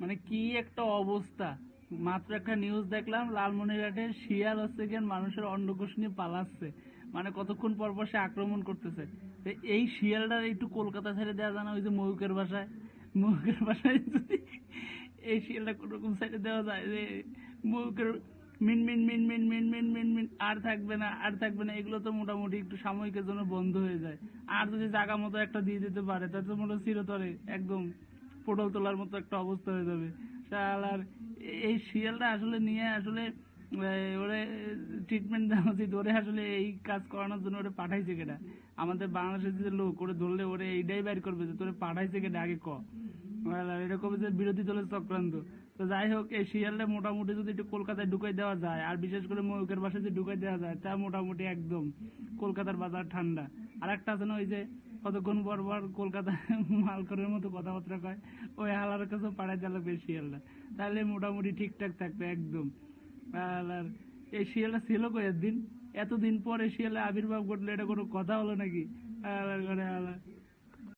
মানে কি একটা অবস্থা। মাত্র একটা নিউজ দেখলাম, লালমনিরহাটের শিয়াল হচ্ছে গিয়ে মানুষের অন্ডকোষ নিয়ে পালাচ্ছে। মানে কতক্ষণ পর পর সে আক্রমণ করতেছে। তো এই শিয়ালটার একটু কলকাতা ছেড়ে দেওয়া জানা, ওই যে ময়ূকের বাসায়, ময়ূকের বাসায় যদি এই শিয়ালটা কোনোরকম ছেড়ে দেওয়া যায় যে ময়ূকের মিন মিন মিন মিন মিন মিন মিন মিন আর থাকবে না, আর থাকবে না, এগুলো তো মোটামুটি একটু সাময়িকের জন্য বন্ধ হয়ে যায়। আর যদি জায়গা মতো একটা দিয়ে দিতে পারে তাহলে তো মোটামুটি চিরতরে একদম পটল তোলার মতো একটা অবস্থা হয়ে যাবে। শালার এই শিয়ালটা আসলে নিয়ে আসলে ওরে ট্রিটমেন্ট দেওয়া উচিত। ওরে আসলে এই কাজ করানোর জন্য ওরে পাঠাইছে কেটা? আমাদের বাংলাদেশের যে লোক ওরে ধরলে ওরে এইটাই বের করবে যে তোরে পাঠাইছে কেটা আগে ক। এরকম যে বিরোধী দলের চক্রান্ত। তো যাই হোক, এই শিয়ালটা মোটামুটি যদি একটু কলকাতায় ঢুকাই দেওয়া যায়, আর বিশেষ করে ময়ূকের বাসায় যদি ঢুকাই দেওয়া যায়, তা মোটামুটি একদম কলকাতার বাজার ঠান্ডা। আর একটা আছে না ওই যে কতক্ষণ পর পর কলকাতায় মালকরের মতো কথাবার্তা কয়, ওই হালার কাছে পাড়ায় দেওয়া লাগবে শিয়ালটা, তাহলে মোটামুটি ঠিকঠাক থাকবে একদম। আর এই শিয়ালটা ছিল কই একদিন, এতদিন পরে শিয়ালের আবির্ভাব ঘটলো, এটা কোনো কথা হলো নাকি? আলার করে আলার